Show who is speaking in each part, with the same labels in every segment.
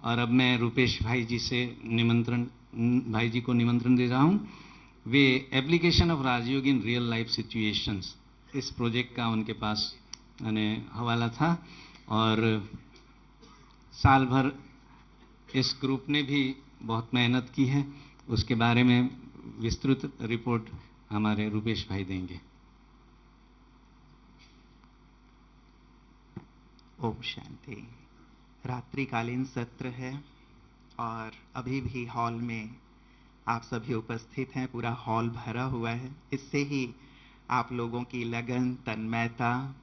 Speaker 1: और अब मैं रूपेश भाई जी से भाई जी को निमंत्रण दे रहा हूं। वे application of Rajyoga in real life situations, इस प्रोजेक्ट का उनके पास हवाला था और साल भर इस ग्रुप ने भी बहुत मेहनत की है। उसके बारे में विस्तृत रिपोर्ट हमारे रूपेश भाई देंगे।
Speaker 2: ओम शांति। रात्रिकालीन सत्र है और अभी भी हॉल में आप सभी उपस्थित हैं। पूरा हॉल भरा हुआ है। इससे ही आप लोगों की लगन, तन्मयता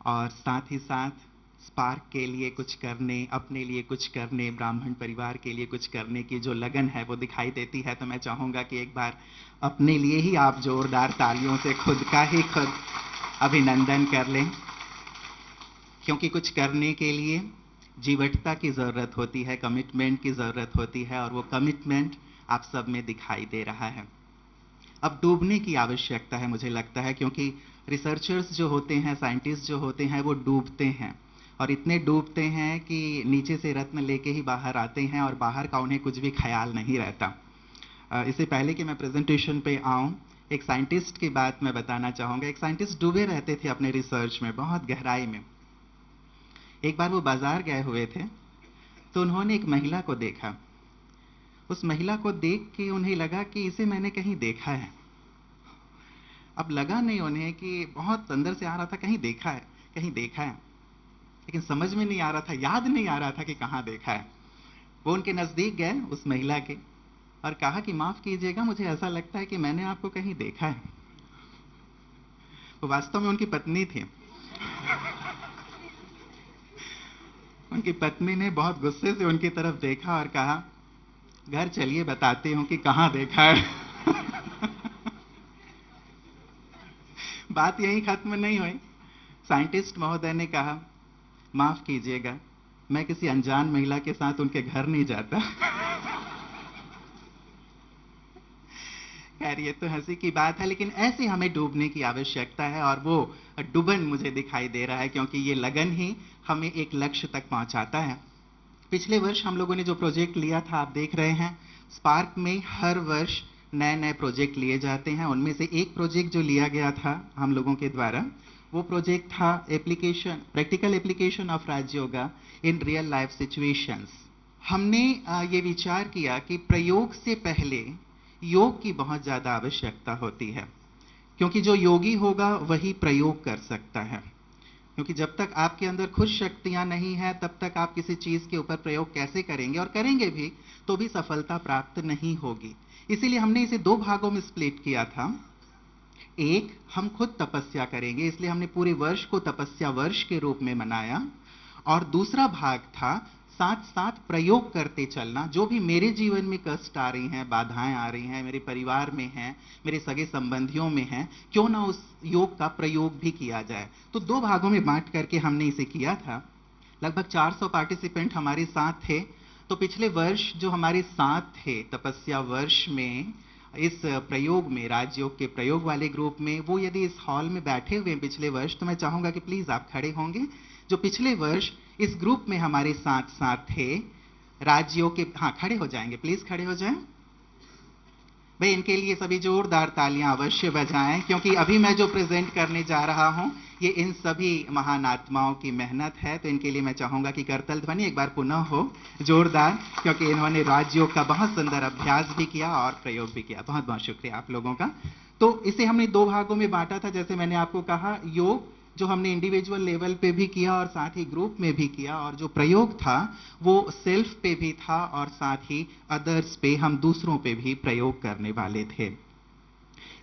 Speaker 2: और साथ ही साथ स्पार्क के लिए कुछ करने, अपने लिए कुछ करने, ब्राह्मण परिवार के लिए कुछ करने की जो लगन है वो दिखाई देती है। तो मैं चाहूँगा कि एक बार अपने लिए ही आप जोरदार तालियों से खुद का ही खुद अभिनंदन कर लें, क्योंकि कुछ करने के लिए जीवटता की ज़रूरत होती है, कमिटमेंट की ज़रूरत होती है और वो कमिटमेंट आप सब में दिखाई दे रहा है। अब डूबने की आवश्यकता है, मुझे लगता है, क्योंकि रिसर्चर्स जो होते हैं, साइंटिस्ट जो होते हैं, वो डूबते हैं और इतने डूबते हैं कि नीचे से रत्न लेके ही बाहर आते हैं और बाहर का उन्हें कुछ भी ख्याल नहीं रहता। इससे पहले कि मैं प्रेजेंटेशन पे आऊँ, एक साइंटिस्ट की बात मैं बताना चाहूँगा। एक साइंटिस्ट डूबे रहते थे अपने रिसर्च में, बहुत गहराई में। एक बार वो बाजार गए हुए थे तो उन्होंने एक महिला को देखा। उस महिला को देख के उन्हें लगा कि इसे मैंने कहीं देखा है। अब लगा नहीं उन्हें कि बहुत अंदर से आ रहा था, कहीं देखा है, कहीं देखा है, लेकिन समझ में नहीं आ रहा था, याद नहीं आ रहा था कि कहाँ देखा है। वो उनके नजदीक गए उस महिला के और कहा कि माफ कीजिएगा, मुझे ऐसा लगता है कि मैंने आपको कहीं देखा है। वो वास्तव में उनकी पत्नी थी। उनकी पत्नी ने बहुत गुस्से से उनकी तरफ देखा और कहा, घर चलिए बताती हूं कि कहां देखा है। बात यहीं खत्म नहीं हुई। साइंटिस्ट महोदय ने कहा, माफ कीजिएगा, मैं किसी अनजान महिला के साथ उनके घर नहीं जाता। खैर, ये तो हंसी की बात है, लेकिन ऐसे हमें डूबने की आवश्यकता है और वो डुबन मुझे दिखाई दे रहा है, क्योंकि ये लगन ही हमें एक लक्ष्य तक पहुंचाता है। पिछले वर्ष हम लोगों ने जो प्रोजेक्ट लिया था, आप देख रहे हैं, स्पार्क में हर वर्ष नए नए प्रोजेक्ट लिए जाते हैं। उनमें से एक प्रोजेक्ट जो लिया गया था हम लोगों के द्वारा, वो प्रोजेक्ट था practical application of Rajyoga in real life situations. हमने ये विचार किया कि प्रयोग से पहले योग की बहुत ज्यादा आवश्यकता होती है, क्योंकि जो योगी होगा वही प्रयोग कर सकता है। क्योंकि जब तक आपके अंदर खुद शक्तियां नहीं है, तब तक आप किसी चीज के ऊपर प्रयोग कैसे करेंगे, और करेंगे भी तो भी सफलता प्राप्त नहीं होगी। इसीलिए हमने इसे दो भागों में स्प्लिट किया था। एक, हम खुद तपस्या करेंगे, इसलिए हमने पूरे वर्ष को तपस्या वर्ष के रूप में मनाया। और दूसरा भाग था साथ साथ प्रयोग करते चलना। जो भी मेरे जीवन में कष्ट आ रही हैं, बाधाएं आ रही हैं, मेरे परिवार में हैं, मेरे सगे संबंधियों में हैं, क्यों ना उस योग का प्रयोग भी किया जाए। तो दो भागों में बांट करके हमने इसे किया था। लगभग 400 पार्टिसिपेंट हमारे साथ थे। तो पिछले वर्ष जो हमारे साथ थे तपस्या वर्ष में, इस प्रयोग में, राजयोग के प्रयोग वाले ग्रुप में, वो यदि इस हॉल में बैठे हुए हैं पिछले वर्ष, तो मैं चाहूंगा कि प्लीज आप खड़े होंगे। जो पिछले वर्ष इस ग्रुप में हमारे साथ साथ थे राजयोग के, हाँ खड़े हो जाएंगे, प्लीज खड़े हो जाएं भाई। इनके लिए सभी जोरदार तालियां अवश्य बजाएं, क्योंकि अभी मैं जो प्रेजेंट करने जा रहा हूं ये इन सभी महान आत्माओं की मेहनत है। तो इनके लिए मैं चाहूंगा कि करतल ध्वनि एक बार पुनः हो जोरदार, क्योंकि इन्होंने राजयोग का बहुत सुंदर अभ्यास भी किया और प्रयोग भी किया। बहुत बहुत शुक्रिया आप लोगों का। तो इसे हमने दो भागों में बांटा था। जैसे मैंने आपको कहा, योग जो हमने इंडिविजुअल लेवल पे भी किया और साथ ही ग्रुप में भी किया, और जो प्रयोग था वो सेल्फ पे भी था और साथ ही अदर्स पे, हम दूसरों पे भी प्रयोग करने वाले थे।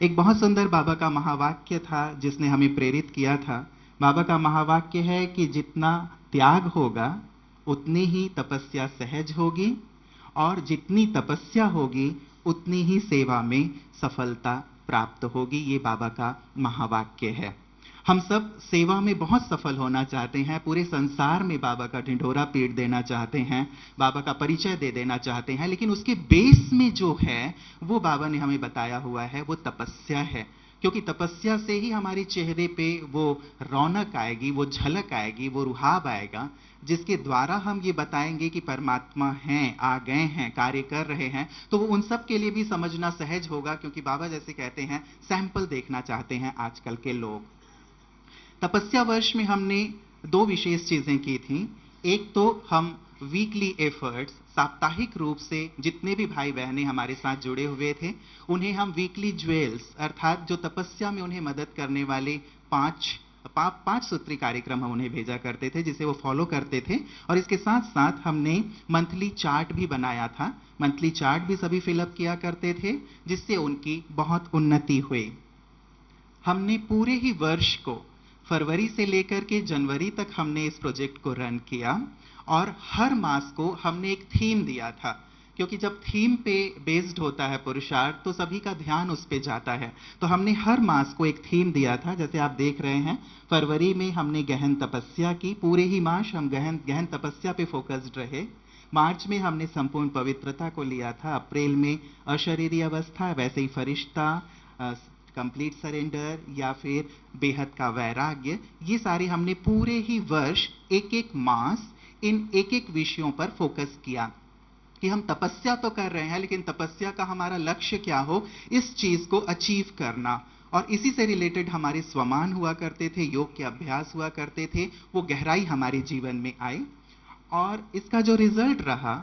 Speaker 2: एक बहुत सुंदर बाबा का महावाक्य था जिसने हमें प्रेरित किया था। बाबा का महावाक्य है कि जितना त्याग होगा उतनी ही तपस्या सहज होगी, और जितनी तपस्या होगी उतनी ही सेवा में सफलता प्राप्त होगी। ये बाबा का महावाक्य है। हम सब सेवा में बहुत सफल होना चाहते हैं, पूरे संसार में बाबा का ढिंढोरा पीट देना चाहते हैं, बाबा का परिचय दे देना चाहते हैं, लेकिन उसके बेस में जो है वो बाबा ने हमें बताया हुआ है, वो तपस्या है। क्योंकि तपस्या से ही हमारे चेहरे पे वो रौनक आएगी, वो झलक आएगी, वो रुहाब आएगा, जिसके द्वारा हम ये बताएंगे कि परमात्मा हैं, आ गए हैं, कार्य कर रहे हैं। तो वो उन सब के लिए भी समझना सहज होगा, क्योंकि बाबा जैसे कहते हैं सैंपल देखना चाहते हैं आजकल के लोग। तपस्या वर्ष में हमने दो विशेष चीजें की थी। एक तो हम वीकली एफर्ट्स, साप्ताहिक रूप से जितने भी भाई बहनें हमारे साथ जुड़े हुए थे, उन्हें हम वीकली ज्वेल्स अर्थात जो तपस्या में उन्हें मदद करने वाले पांच सूत्री कार्यक्रम हम उन्हें भेजा करते थे, जिसे वो फॉलो करते थे। और इसके साथ साथ हमने मंथली चार्ट भी बनाया था। मंथली चार्ट भी सभी फिलअप किया करते थे, जिससे उनकी बहुत उन्नति हुई। हमने पूरे ही वर्ष को फरवरी से लेकर के जनवरी तक हमने इस प्रोजेक्ट को रन किया, और हर मास को हमने एक थीम दिया था, क्योंकि जब थीम पे बेस्ड होता है पुरुषार्थ तो सभी का ध्यान उस पे जाता है। तो हमने हर मास को एक थीम दिया था। जैसे आप देख रहे हैं, फरवरी में हमने गहन तपस्या की, पूरे ही मास हम गहन तपस्या पे फोकस्ड रहे। मार्च में हमने संपूर्ण पवित्रता को लिया था। अप्रैल में अशरीरी अवस्था, वैसे ही फरिश्ता, कंप्लीट सरेंडर या फिर बेहद का वैराग्य, ये सारे हमने पूरे ही वर्ष एक एक मास इन एक एक विषयों पर फोकस किया कि हम तपस्या तो कर रहे हैं, लेकिन तपस्या का हमारा लक्ष्य क्या हो, इस चीज को अचीव करना। और इसी से रिलेटेड हमारे स्वमान हुआ करते थे, योग के अभ्यास हुआ करते थे, वो गहराई हमारे जीवन में आई। और इसका जो रिजल्ट रहा,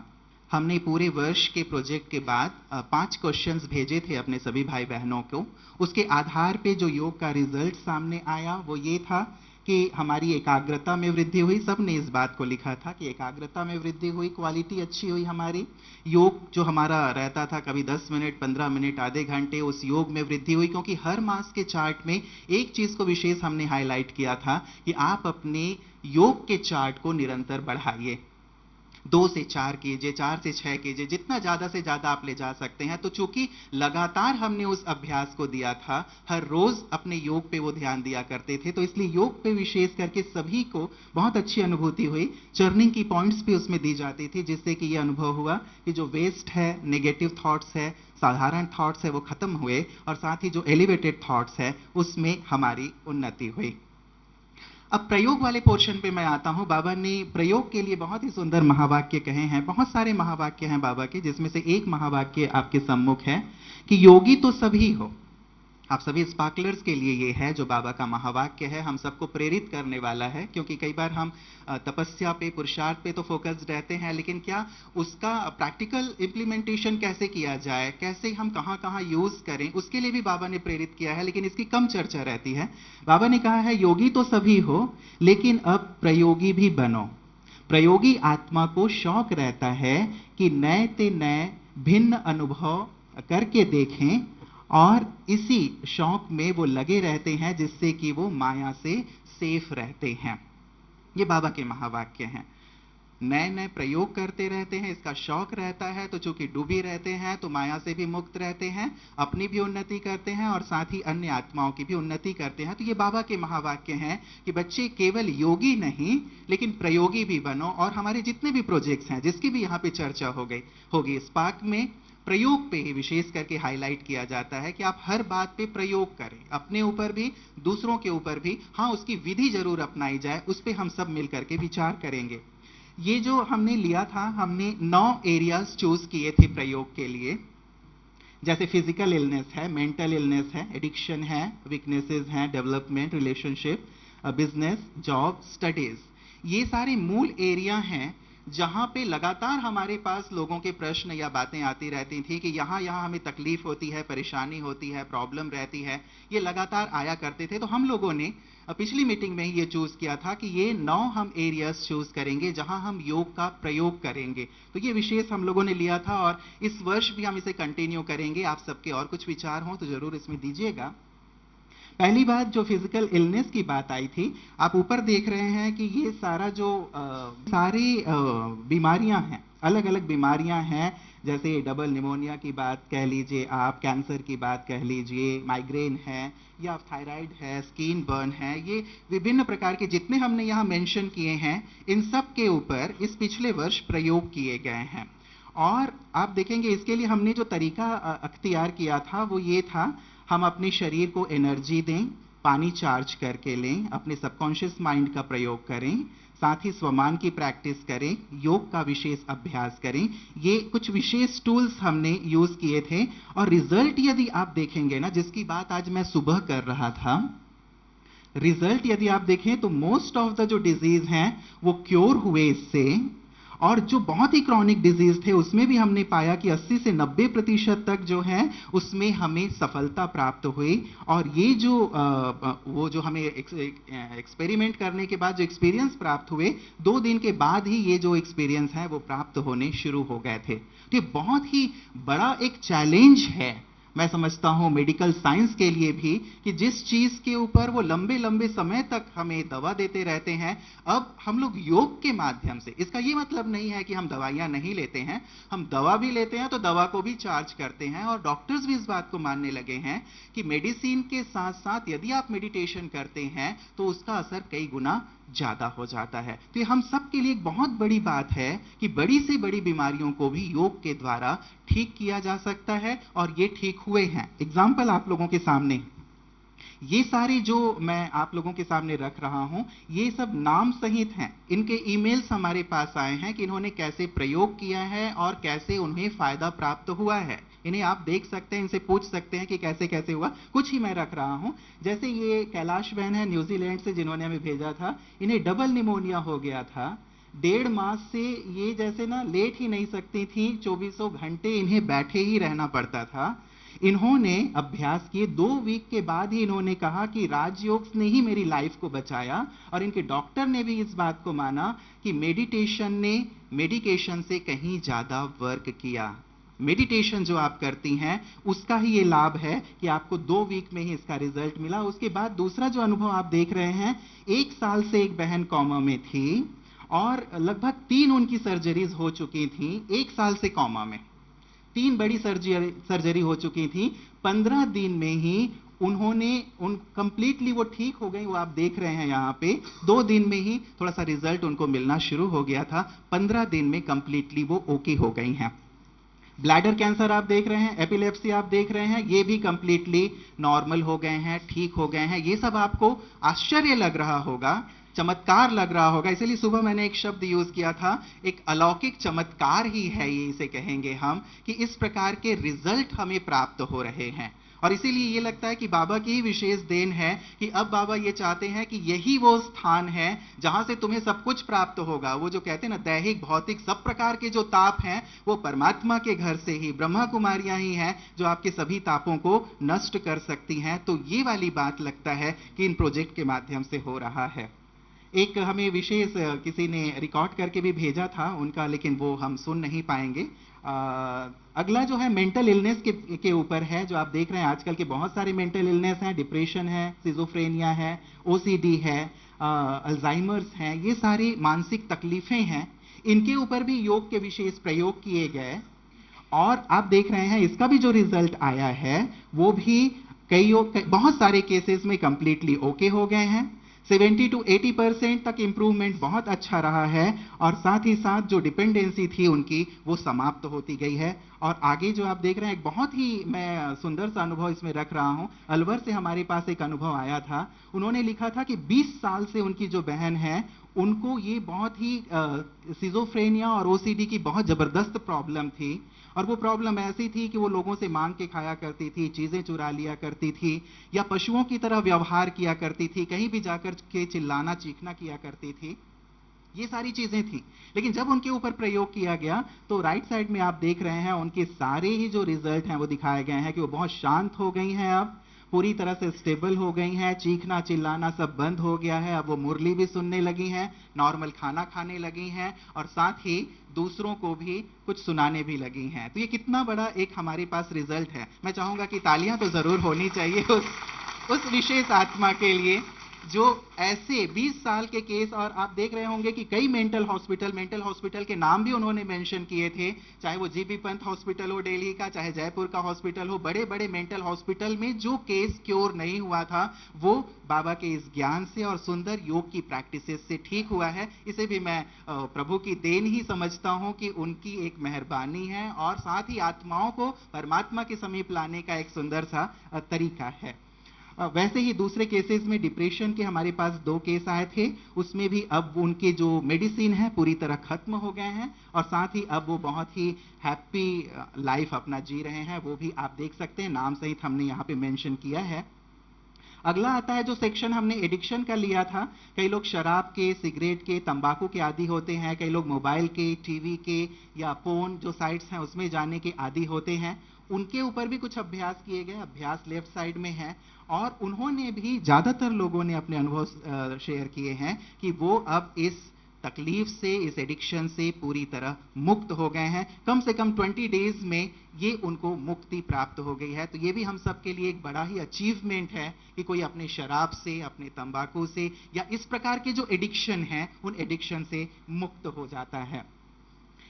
Speaker 2: हमने पूरे वर्ष के प्रोजेक्ट के बाद 5 क्वेश्चंस भेजे थे अपने सभी भाई बहनों को। उसके आधार पे जो योग का रिजल्ट सामने आया वो ये था कि हमारी एकाग्रता में वृद्धि हुई। सबने इस बात को लिखा था कि एकाग्रता में वृद्धि हुई, क्वालिटी अच्छी हुई हमारी। योग जो हमारा रहता था कभी 10 मिनट, 15 मिनट, आधे घंटे, उस योग में वृद्धि हुई, क्योंकि हर मास के चार्ट में एक चीज को विशेष हमने हाईलाइट किया था कि आप अपने योग के चार्ट को निरंतर बढ़ाइए। 2 से 4 कीजिए, 4 से 6 कीजिए, जितना ज्यादा से ज्यादा आप ले जा सकते हैं। तो चूंकि लगातार हमने उस अभ्यास को दिया था, हर रोज अपने योग पे वो ध्यान दिया करते थे, तो इसलिए योग पे विशेष करके सभी को बहुत अच्छी अनुभूति हुई। चर्निंग की पॉइंट्स भी उसमें दी जाती थी, जिससे कि ये अनुभव हुआ कि जो वेस्ट है, नेगेटिव थॉट्स है, साधारण थॉट्स है, वो खत्म हुए, और साथ ही जो एलिवेटेड थॉट्स है उसमें हमारी उन्नति हुई। अब प्रयोग वाले पोर्शन पे मैं आता हूं। बाबा ने प्रयोग के लिए बहुत ही सुंदर महावाक्य कहे हैं। बहुत सारे महावाक्य हैं बाबा के, जिसमें से एक महावाक्य आपके सम्मुख है कि योगी तो सभी हो। आप सभी स्पार्कलर्स के लिए ये है जो बाबा का महावाक्य है, हम सबको प्रेरित करने वाला है। क्योंकि कई बार हम तपस्या पे, पुरुषार्थ पे तो फोकस्ड रहते हैं, लेकिन क्या उसका प्रैक्टिकल इंप्लीमेंटेशन कैसे किया जाए, कैसे हम कहां कहां यूज करें, उसके लिए भी बाबा ने प्रेरित किया है, लेकिन इसकी कम चर्चा रहती है। बाबा ने कहा है योगी तो सभी हो, लेकिन अब प्रयोगी भी बनो। प्रयोगी आत्मा को शौक रहता है कि नए ते नए भिन्न अनुभव करके देखें, और इसी शौक में वो लगे रहते हैं, जिससे कि वो माया से सेफ रहते हैं। ये बाबा के महावाक्य हैं। नए नए प्रयोग करते रहते हैं, इसका शौक रहता है, तो चूंकि डूबे रहते हैं तो माया से भी मुक्त रहते हैं, अपनी भी उन्नति करते हैं और साथ ही अन्य आत्माओं की भी उन्नति करते हैं। तो ये बाबा के महावाक्य हैं कि बच्चे केवल योगी नहीं लेकिन प्रयोगी भी बनो। और हमारे जितने भी प्रोजेक्ट्स हैं, जिसकी भी यहाँ पे चर्चा होगी स्पार्क में, प्रयोग पे ही विशेष करके हाईलाइट किया जाता है कि आप हर बात पे प्रयोग करें, अपने ऊपर भी, दूसरों के ऊपर भी। हाँ, उसकी विधि जरूर अपनाई जाए, उस पे हम सब मिलकर के विचार करेंगे। ये जो हमने लिया था, हमने 9 एरियाज चूज किए थे प्रयोग के लिए। जैसे फिजिकल इलनेस है, मेंटल इलनेस है, एडिक्शन है, वीकनेसेस हैं, development, relationship, business, job, studies. ये सारे मूल एरिया हैं जहां पे लगातार हमारे पास लोगों के प्रश्न या बातें आती रहती थी कि यहाँ हमें तकलीफ होती है, परेशानी होती है, प्रॉब्लम रहती है। ये लगातार आया करते थे। तो हम लोगों ने पिछली मीटिंग में ही ये चूज किया था कि ये 9 हम एरियाज चूज करेंगे जहां हम योग का प्रयोग करेंगे। तो ये विशेष हम लोगों ने लिया था और इस वर्ष भी हम इसे कंटिन्यू करेंगे। आप सबके और कुछ विचार हो तो जरूर इसमें दीजिएगा। पहली बात जो फिजिकल इलनेस की बात आई थी, आप ऊपर देख रहे हैं कि ये सारा जो सारी बीमारियां हैं, अलग अलग बीमारियां हैं, जैसे डबल निमोनिया की बात कह लीजिए, आप कैंसर की बात कह लीजिए, माइग्रेन है या थायराइड है, स्किन बर्न है, ये विभिन्न प्रकार के जितने हमने यहाँ मेंशन किए हैं, इन सब के ऊपर इस पिछले वर्ष प्रयोग किए गए हैं। और आप देखेंगे इसके लिए हमने जो तरीका अख्तियार किया था वो ये था, हम अपने शरीर को एनर्जी दें, पानी चार्ज करके लें, अपने सबकॉन्शियस माइंड का प्रयोग करें, साथ ही स्वमान की प्रैक्टिस करें, योग का विशेष अभ्यास करें। ये कुछ विशेष टूल्स हमने यूज किए थे और रिजल्ट यदि आप देखेंगे ना, जिसकी बात आज मैं सुबह कर रहा था, रिजल्ट यदि आप देखें तो मोस्ट ऑफ द जो डिजीज हैं वो क्योर हुए इससे, और जो बहुत ही क्रॉनिक डिजीज थे उसमें भी हमने पाया कि 80 से 90% तक जो है उसमें हमें सफलता प्राप्त हुई। और ये जो वो जो हमें एक्सपेरिमेंट करने के बाद जो एक्सपीरियंस प्राप्त हुए, 2 दिन के बाद ही ये जो एक्सपीरियंस है वो प्राप्त होने शुरू हो गए थे। तो ये बहुत ही बड़ा एक चैलेंज है, मैं समझता हूं मेडिकल साइंस के लिए भी, कि जिस चीज के ऊपर वो लंबे लंबे समय तक हमें दवा देते रहते हैं, अब हम लोग योग के माध्यम से, इसका ये मतलब नहीं है कि हम दवाइयां नहीं लेते हैं, हम दवा भी लेते हैं तो दवा को भी चार्ज करते हैं, और डॉक्टर्स भी इस बात को मानने लगे हैं कि मेडिसिन के साथ साथ यदि आप मेडिटेशन करते हैं तो उसका असर कई गुना ज्यादा हो जाता है। तो ये हम सब के लिए एक बहुत बड़ी बात है कि बड़ी से बड़ी बीमारियों को भी योग के द्वारा ठीक किया जा सकता है, और ये ठीक हुए हैं। एग्जाम्पल आप लोगों के सामने, ये सारे जो मैं आप लोगों के सामने रख रहा हूं, ये सब नाम सहित हैं। इनके ईमेल्स हमारे पास आए हैं कि इन्होंने कैसे प्रयोग किया है और कैसे उन्हें फायदा प्राप्त हुआ है। इन्हें आप देख सकते हैं, इनसे पूछ सकते हैं कि कैसे कैसे हुआ। कुछ ही मैं रख रहा हूं, जैसे ये कैलाश बहन है न्यूजीलैंड से, जिन्होंने हमें भेजा था। इन्हें डबल निमोनिया हो गया था, 1.5 मास से ये जैसे ना लेट ही नहीं सकती थी, 24 घंटे इन्हें बैठे ही रहना पड़ता था। इन्होंने अभ्यास किए, 2 वीक के बाद ही इन्होंने कहा कि राजयोग ने ही मेरी लाइफ को बचाया, और इनके डॉक्टर ने भी इस बात को माना कि मेडिटेशन ने मेडिकेशन से कहीं ज्यादा वर्क किया। मेडिटेशन जो आप करती हैं उसका ही ये लाभ है कि आपको 2 वीक में ही इसका रिजल्ट मिला। उसके बाद दूसरा जो अनुभव आप देख रहे हैं, 1 साल से एक बहन कोमा में थी और लगभग 3 उनकी सर्जरीज हो चुकी थी। 1 साल से कोमा में 3 बड़ी सर्जरी हो चुकी थी। 15 दिन में ही उन्होंने कंप्लीटली वो ठीक हो गई, वो आप देख रहे हैं यहाँ पे। 2 दिन में ही थोड़ा सा रिजल्ट उनको मिलना शुरू हो गया था, 15 दिन में कंप्लीटली वो ओके हो गई हैं। ब्लैडर कैंसर आप देख रहे हैं, एपिलेप्सी आप देख रहे हैं, ये भी कंप्लीटली नॉर्मल हो गए हैं, ठीक हो गए हैं। ये सब आपको आश्चर्य लग रहा होगा, चमत्कार लग रहा होगा, इसीलिए सुबह मैंने एक शब्द यूज किया था, एक अलौकिक चमत्कार ही है ये, इसे कहेंगे हम, कि इस प्रकार के रिजल्ट हमें प्राप्त हो रहे हैं। और इसीलिए ये लगता है कि बाबा की ही विशेष देन है कि अब बाबा ये चाहते हैं कि यही वो स्थान है जहां से तुम्हें सब कुछ प्राप्त होगा। वो जो कहते हैं ना, दैहिक भौतिक सब प्रकार के जो ताप हैं वो परमात्मा के घर से ही, ब्रह्मा कुमारियां ही हैं जो आपके सभी तापों को नष्ट कर सकती हैं। तो ये वाली बात लगता है कि इन प्रोजेक्ट के माध्यम से हो रहा है। एक हमें विशेष किसी ने रिकॉर्ड करके भी भेजा था उनका, लेकिन वो हम सुन नहीं पाएंगे। अगला जो है मेंटल इलनेस के ऊपर है, जो आप देख रहे हैं आजकल के बहुत सारे मेंटल इलनेस हैं, डिप्रेशन है, सिजोफ्रेनिया है, ओसीडी है, अल्जाइमर्स हैं, ये सारी मानसिक तकलीफें हैं। इनके ऊपर भी योग के विशेष प्रयोग किए गए और आप देख रहे हैं इसका भी जो रिजल्ट आया है वो भी बहुत सारे केसेस में कंप्लीटली ओके हो गए हैं। 70 to 80% तक इंप्रूवमेंट बहुत अच्छा रहा है, और साथ ही साथ जो डिपेंडेंसी थी उनकी वो समाप्त होती गई है। और आगे जो आप देख रहे हैं, एक बहुत ही मैं सुंदर सा अनुभव इसमें रख रहा हूं। अलवर से हमारे पास एक अनुभव आया था, उन्होंने लिखा था कि 20 साल से उनकी जो बहन है उनको ये बहुत ही सिजोफ्रेनिया और ओसीडी की बहुत जबरदस्त प्रॉब्लम थी, और वो प्रॉब्लम ऐसी थी कि वो लोगों से मांग के खाया करती थी, चीजें चुरा लिया करती थी, या पशुओं की तरह व्यवहार किया करती थी, कहीं भी जाकर के चिल्लाना चीखना किया करती थी। ये सारी चीजें थी, लेकिन जब उनके ऊपर प्रयोग किया गया तो राइट साइड में आप देख रहे हैं उनके सारे ही जो रिजल्ट हैं वो दिखाए गए हैं कि वो बहुत शांत हो गई हैं, अब पूरी तरह से स्टेबल हो गई हैं, चीखना चिल्लाना सब बंद हो गया है, अब वो मुरली भी सुनने लगी हैं, नॉर्मल खाना खाने लगी हैं, और साथ ही दूसरों को भी कुछ सुनाने भी लगी हैं। तो ये कितना बड़ा एक हमारे पास रिजल्ट है। मैं चाहूंगा कि तालियां तो जरूर होनी चाहिए उस विशेष आत्मा के लिए। जो ऐसे 20 साल के केस, और आप देख रहे होंगे कि कई मेंटल हॉस्पिटल के नाम भी उन्होंने मेंशन किए थे, चाहे वो जीबी पंत हॉस्पिटल हो दिल्ली का, चाहे जयपुर का हॉस्पिटल हो, बड़े बड़े मेंटल हॉस्पिटल में जो केस क्योर नहीं हुआ था वो बाबा के इस ज्ञान से और सुंदर योग की प्रैक्टिसेस से ठीक हुआ है। इसे भी मैं प्रभु की देन ही समझता हूं कि उनकी एक मेहरबानी है और साथ ही आत्माओं को परमात्मा के समीप लाने का एक सुंदर सा तरीका है। वैसे ही दूसरे केसेस में डिप्रेशन के हमारे पास 2 केस आए थे, उसमें भी अब उनके जो मेडिसिन है पूरी तरह खत्म हो गए हैं और साथ ही अब वो बहुत ही हैप्पी लाइफ अपना जी रहे हैं, वो भी आप देख सकते हैं, नाम सहित हमने यहाँ पे मेंशन किया है। अगला आता है जो सेक्शन हमने एडिक्शन का लिया था। कई लोग शराब के, सिगरेट के, तंबाकू के आदी होते हैं, कई लोग मोबाइल के, टीवी के या फोन जो साइट्स हैं उसमें जाने के आदी होते हैं। उनके ऊपर भी कुछ अभ्यास किए गए, अभ्यास लेफ्ट साइड में है, और उन्होंने भी, ज्यादातर लोगों ने अपने अनुभव शेयर किए हैं कि वो अब इस तकलीफ से, इस एडिक्शन से पूरी तरह मुक्त हो गए हैं। कम से कम 20 डेज में ये उनको मुक्ति प्राप्त हो गई है। तो ये भी हम सब के लिए एक बड़ा ही अचीवमेंट है कि कोई अपने शराब से, अपने तंबाकू से या इस प्रकार के जो एडिक्शन है उन एडिक्शन से मुक्त हो जाता है।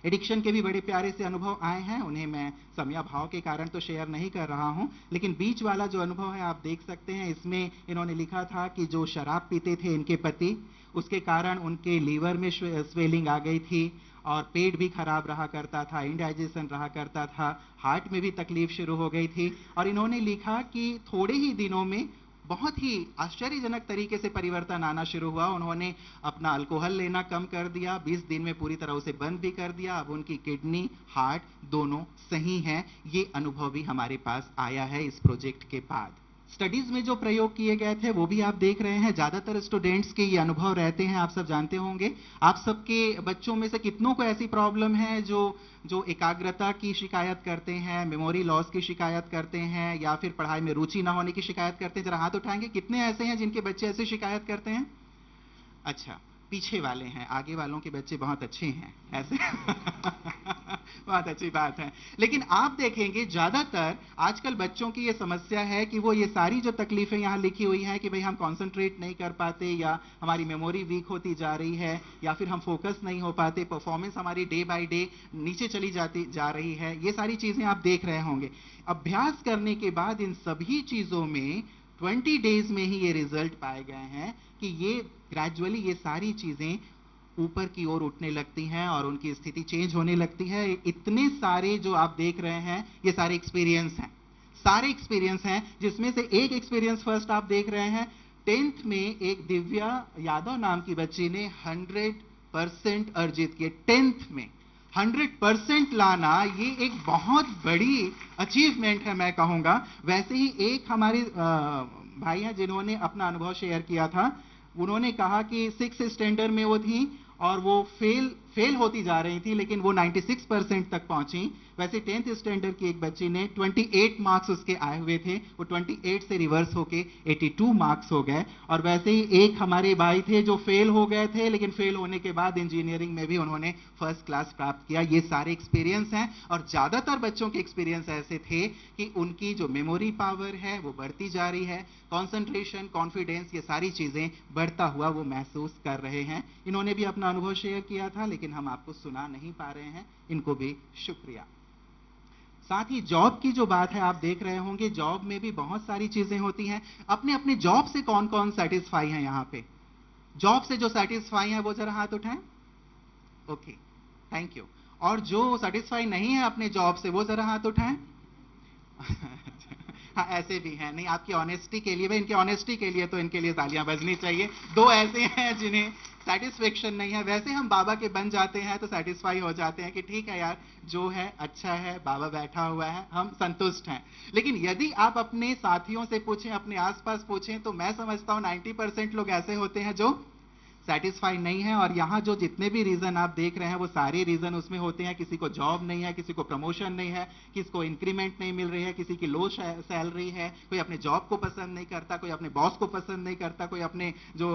Speaker 2: एडिक्शन के भी बड़े प्यारे से अनुभव आए हैं, उन्हें मैं समय भाव के कारण तो शेयर नहीं कर रहा हूं, लेकिन बीच वाला जो अनुभव है आप देख सकते हैं। इसमें इन्होंने लिखा था कि जो शराब पीते थे इनके पति, उसके कारण उनके लीवर में स्वेलिंग आ गई थी और पेट भी खराब रहा करता था, इंडाइजेशन रहा करता था, हार्ट में भी तकलीफ शुरू हो गई थी। और इन्होंने लिखा कि थोड़े ही दिनों में बहुत ही आश्चर्यजनक तरीके से परिवर्तन आना शुरू हुआ। उन्होंने अपना अल्कोहल लेना कम कर दिया, 20 दिन में पूरी तरह उसे बंद भी कर दिया। अब उनकी किडनी, हार्ट दोनों सही हैं। ये अनुभव भी हमारे पास आया है इस प्रोजेक्ट के बाद। स्टडीज में जो प्रयोग किए गए थे वो भी आप देख रहे हैं। ज्यादातर स्टूडेंट्स के ये अनुभव रहते हैं, आप सब जानते होंगे। आप सबके बच्चों में से कितनों को ऐसी प्रॉब्लम है जो एकाग्रता की शिकायत करते हैं, मेमोरी लॉस की शिकायत करते हैं, या फिर पढ़ाई में रुचि ना होने की शिकायत करते हैं? जरा हाथ उठाएंगे, कितने ऐसे हैं जिनके बच्चे ऐसी शिकायत करते हैं? अच्छा, पीछे वाले हैं, आगे वालों के बच्चे बहुत अच्छे हैं ऐसे बहुत अच्छी बात है। लेकिन आप देखेंगे ज्यादातर आजकल बच्चों की ये समस्या है कि वो ये सारी जो तकलीफें यहाँ लिखी हुई हैं कि भाई हम कंसंट्रेट नहीं कर पाते, या हमारी मेमोरी वीक होती जा रही है, या फिर हम फोकस नहीं हो पाते, परफॉर्मेंस हमारी डे बाय डे नीचे चली जा रही है, ये सारी चीजें आप देख रहे होंगे। अभ्यास करने के बाद इन सभी चीजों में 20 डेज में ही ये रिजल्ट पाए गए हैं कि ये ग्रेजुअली ये सारी चीजें ऊपर की ओर उठने लगती हैं और उनकी स्थिति चेंज होने लगती है। इतने सारे जो आप देख रहे हैं ये सारे एक्सपीरियंस हैं, जिसमें से एक एक्सपीरियंस फर्स्ट आप देख रहे हैं। 10th में एक दिव्या यादव नाम की बच्ची ने 100% अर्जित किए। 10th में 100% लाना ये एक बहुत बड़ी अचीवमेंट है मैं कहूंगा। वैसे ही एक हमारे भाई हैं जिन्होंने अपना अनुभव शेयर किया था, उन्होंने कहा कि 6th स्टैंडर्ड में वो थी और वो फेल होती जा रही थी, लेकिन वो 96% तक पहुंची। वैसे 10th स्टैंडर्ड की एक बच्ची ने 28 मार्क्स उसके आए हुए थे, वो 28 से रिवर्स होके 82 मार्क्स हो गए। और वैसे ही एक हमारे भाई थे जो फेल हो गए थे, लेकिन फेल होने के बाद इंजीनियरिंग में भी उन्होंने फर्स्ट क्लास प्राप्त किया। ये सारे एक्सपीरियंस हैं और ज्यादातर बच्चों के एक्सपीरियंस ऐसे थे कि उनकी जो मेमोरी पावर है वो बढ़ती जा रही है, कॉन्सेंट्रेशन, कॉन्फिडेंस, ये सारी चीजें बढ़ता हुआ वो महसूस कर रहे हैं। इन्होंने भी अपना अनुभव शेयर किया था, लेकिन हम आपको सुना नहीं पा रहे हैं, इनको भी शुक्रिया। साथ ही जॉब की जो बात है आप देख रहे होंगे, जॉब में भी बहुत सारी चीजें होती हैं। अपने अपने जॉब से कौन कौन सेटिस्फाई है यहाँ पे? जॉब से जो सेटिस्फाई है वो जरा हाथ उठाएं। Okay, thank you. और जो सेटिस्फाई नहीं है अपने जॉब से वो जरा हाथ उठाएं। हाँ, ऐसे भी हैं। नहीं, आपकी ऑनेस्टी के लिए, भाई इनकी ऑनेस्टी के लिए तो इनके लिए तालियां बजनी चाहिए। 2 ऐसे हैं जिन्हें सेटिस्फेक्शन नहीं है। वैसे हम बाबा के बन जाते हैं तो सेटिस्फाई हो जाते हैं कि ठीक है यार, जो है अच्छा है, बाबा बैठा हुआ है, हम संतुष्ट हैं। लेकिन यदि आप अपने साथियों से पूछें, अपने आसपास पूछें, तो मैं समझता हूं 90% लोग ऐसे होते हैं जो सेटिस्फाई नहीं है। और यहाँ जो जितने भी रीजन आप देख रहे हैं वो सारे रीजन उसमें होते हैं, किसी को जॉब नहीं है, किसी को प्रमोशन नहीं है, किसी को इंक्रीमेंट नहीं मिल रही है, किसी की लो सैलरी है, कोई अपने जॉब को पसंद नहीं करता, कोई अपने बॉस को पसंद नहीं करता, कोई अपने जो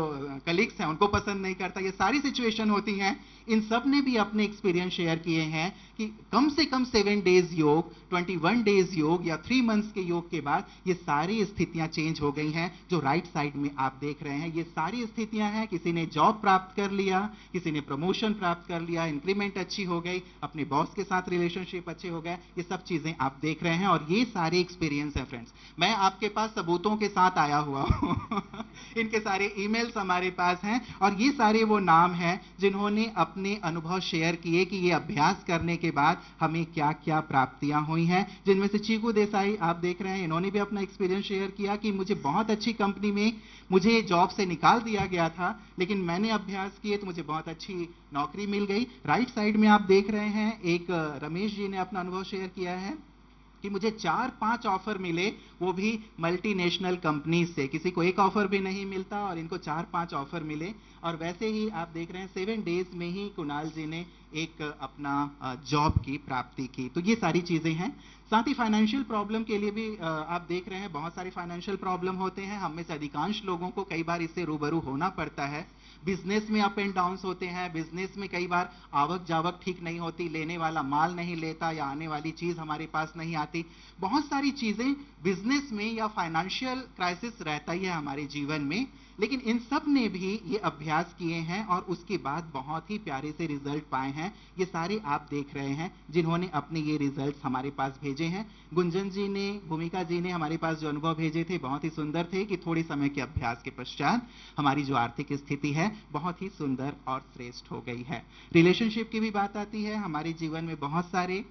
Speaker 2: कलीग्स हैं उनको पसंद नहीं करता। ये सारी सिचुएशन होती हैं। इन सब ने भी अपने एक्सपीरियंस शेयर किए हैं कि कम से कम 7 डेज योग, 21 डेज योग या 3 मंथ्स के योग के बाद ये सारी स्थितियां चेंज हो गई हैं। जो राइट साइड में आप देख रहे हैं ये सारी स्थितियां हैं। किसी ने जॉब प्राप्त कर लिया, किसी ने प्रमोशन प्राप्त कर लिया, इंक्रीमेंट अच्छी हो गई, अपने बॉस के साथ रिलेशनशिप अच्छे हो गए, ये सब चीजें आप देख रहे हैं। और ये सारे एक्सपीरियंस हैं फ्रेंड्स। मैं आपके पास सबूतों के साथ आया हुआ हूं इनके सारे ईमेल्स हमारे पास हैं और ये सारे वो नाम हैं जिन्होंने अपने अनुभव शेयर किए कि ये अभ्यास करने के बाद हमें क्या क्या प्राप्तियां हुई हैं। जिनमें से चीकू देसाई आप देख रहे हैं, इन्होंने भी अपना एक्सपीरियंस शेयर किया कि मुझे बहुत अच्छी कंपनी में मुझे जॉब से निकाल दिया गया था, लेकिन मैंने अभ्यास किए तो मुझे बहुत अच्छी नौकरी मिल गई। राइट साइड में आप देख रहे हैं एक रमेश जी ने अपना अनुभव शेयर किया है कि मुझे 4-5 ऑफर मिले, वो भी मल्टीनेशनल कंपनी से। किसी को एक ऑफर भी नहीं मिलता और इनको 4-5 ऑफर मिले। और वैसे ही आप देख रहे हैं 7 डेज में ही कुणाल जी ने एक अपना जॉब की प्राप्ति की। तो ये सारी चीजें हैं। साथ ही फाइनेंशियल प्रॉब्लम के लिए भी आप देख रहे हैं बहुत सारे फाइनेंशियल प्रॉब्लम होते हैं। हम में से अधिकांश लोगों को कई बार इससे रूबरू होना पड़ता है। बिजनेस में अप एंड डाउन्स होते हैं। बिजनेस में कई बार आवक जावक ठीक नहीं होती, लेने वाला माल नहीं लेता या आने वाली चीज हमारे पास नहीं आती। बहुत सारी चीजें बिजनेस में या फाइनेंशियल क्राइसिस रहता ही है हमारे जीवन में। लेकिन इन सब ने भी ये अभ्यास किए हैं और उसके बाद बहुत ही प्यारे से रिजल्ट पाए हैं। ये सारे आप देख रहे हैं जिन्होंने अपने ये रिजल्ट्स हमारे पास भेजे हैं। गुंजन जी ने, भूमिका जी ने हमारे पास जो अनुभव भेजे थे बहुत ही सुंदर थे कि थोड़े समय के अभ्यास के पश्चात हमारी जो आर्थिक स्थिति है बहुत ही सुंदर और श्रेष्ठ हो गई है। रिलेशनशिप की भी बात आती है। हमारे जीवन में बहुत सारे,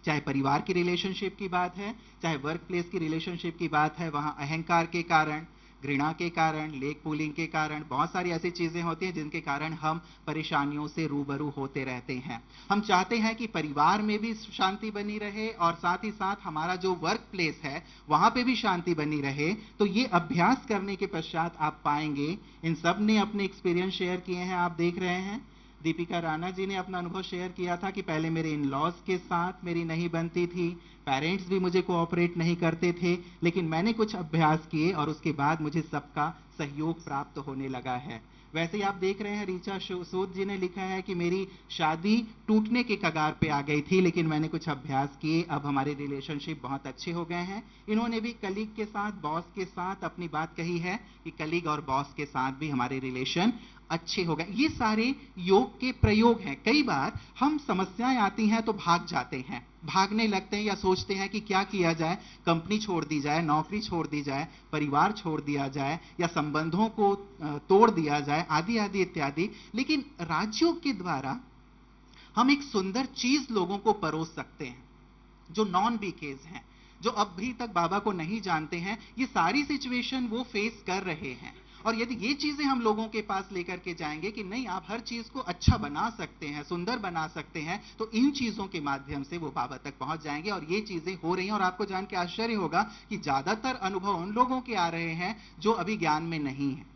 Speaker 2: चाहे परिवार की रिलेशनशिप की बात है, चाहे वर्क प्लेस की रिलेशनशिप की बात है, वहां अहंकार के कारण, घृणा के कारण, लेग पुलिंग के कारण बहुत सारी ऐसी चीजें होती हैं जिनके कारण हम परेशानियों से रूबरू होते रहते हैं। हम चाहते हैं कि परिवार में भी शांति बनी रहे और साथ ही साथ हमारा जो वर्क प्लेस है वहां पे भी शांति बनी रहे। तो ये अभ्यास करने के पश्चात आप पाएंगे। इन सब ने अपने एक्सपीरियंस शेयर किए हैं, आप देख रहे हैं। दीपिका राणा जी ने अपना अनुभव शेयर किया था कि पहले मेरे इन लॉज के साथ मेरी नहीं बनती थी, पेरेंट्स भी मुझे कोऑपरेट नहीं करते थे, लेकिन मैंने कुछ अभ्यास किए और उसके बाद मुझे सबका सहयोग प्राप्त होने लगा है। वैसे ही आप देख रहे हैं रीचा सूद जी ने लिखा है कि मेरी शादी टूटने के कगार पे आ गई थी, लेकिन मैंने कुछ अभ्यास किए, अब हमारे रिलेशनशिप बहुत अच्छे हो गए हैं। इन्होंने भी कलीग के साथ, बॉस के साथ अपनी बात कही है कि कलीग और बॉस के साथ भी हमारे रिलेशन अच्छे हो गए। ये सारे योग के प्रयोग हैं। कई बार हम समस्याएं आती हैं तो भाग जाते हैं, भागने लगते हैं या सोचते हैं कि क्या किया जाए, कंपनी छोड़ दी जाए, नौकरी छोड़ दी जाए, परिवार छोड़ दिया जाए या संबंधों को तोड़ दिया जाए, आदि आदि इत्यादि। लेकिन राजयोग के द्वारा हम एक सुंदर चीज लोगों को परोस सकते हैं। जो नॉन बीकेज हैं, जो अभी तक बाबा को नहीं जानते हैं, ये सारी सिचुएशन वो फेस कर रहे हैं। और यदि ये चीजें हम लोगों के पास लेकर के जाएंगे कि नहीं आप हर चीज को अच्छा बना सकते हैं, सुंदर बना सकते हैं, तो इन चीजों के माध्यम से वो बाबा तक पहुंच जाएंगे। और ये चीजें हो रही हैं और आपको जान के आश्चर्य होगा कि ज्यादातर अनुभव उन लोगों के आ रहे हैं जो अभी ज्ञान में नहीं है,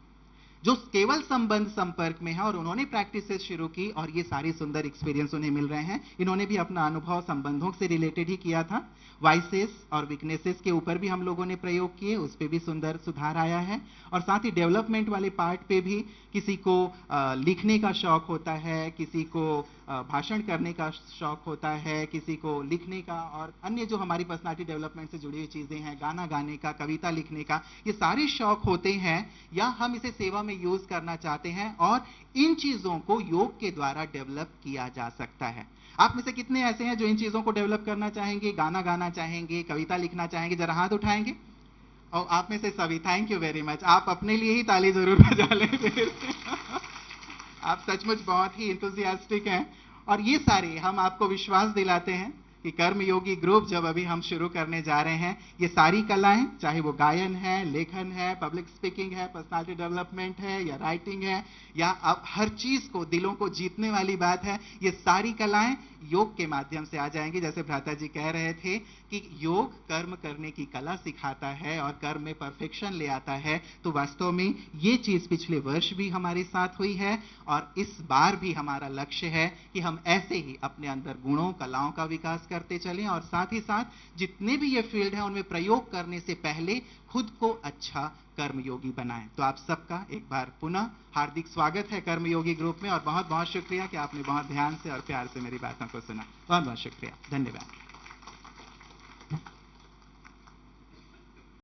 Speaker 2: जो केवल संबंध संपर्क में है और उन्होंने प्रैक्टिसेस शुरू की और ये सारी सुंदर एक्सपीरियंस उन्हें मिल रहे हैं। इन्होंने भी अपना अनुभव संबंधों से रिलेटेड ही किया था। वाइसेस और वीकनेसेस के ऊपर भी हम लोगों ने प्रयोग किए, उस पर भी सुंदर सुधार आया है। और साथ ही डेवलपमेंट वाले पार्ट पे भी, किसी को लिखने का शौक होता है, किसी को भाषण करने का शौक होता है, किसी को लिखने का, और अन्य जो हमारी पर्सनालिटी डेवलपमेंट से जुड़ी हुई चीजें हैं, गाना गाने का, कविता लिखने का, ये सारे शौक होते हैं या हम इसे सेवा में यूज करना चाहते हैं। और इन चीजों को योग के द्वारा डेवलप किया जा सकता है। आप में से कितने ऐसे हैं जो इन चीजों को डेवलप करना चाहेंगे, गाना गाना चाहेंगे, कविता लिखना चाहेंगे? जरा हाथ उठाएंगे। और आप में से सभी, थैंक यू वेरी मच। आप अपने लिए ही ताली जरूर बजा लें फिर। आप सचमुच बहुत ही इंथुसियास्टिक हैं। और ये सारे हम आपको विश्वास दिलाते हैं कि कर्म योगी ग्रुप जब अभी हम शुरू करने जा रहे हैं, ये सारी कलाएं, चाहे वो गायन है, लेखन है, पब्लिक स्पीकिंग है, पर्सनालिटी डेवलपमेंट है या राइटिंग है, या अब हर चीज को, दिलों को जीतने वाली बात है, ये सारी कलाएं योग के माध्यम से आ जाएंगे। जैसे भ्राता जी कह रहे थे कि योग कर्म करने की कला सिखाता है और कर्म में परफेक्शन ले आता है, तो वास्तव में ये चीज पिछले वर्ष भी हमारे साथ हुई है और इस बार भी हमारा लक्ष्य है कि हम ऐसे ही अपने अंदर गुणों कलाओं का विकास करते चलें और साथ ही साथ जितने भी ये फील्ड है उनमें प्रयोग करने से पहले खुद को अच्छा कर्मयोगी बनाएं। तो आप सबका एक बार पुनः हार्दिक स्वागत है कर्मयोगी ग्रुप में और बहुत बहुत शुक्रिया कि आपने बहुत ध्यान से और प्यार से मेरी बातों को सुना। बहुत बहुत शुक्रिया, धन्यवाद।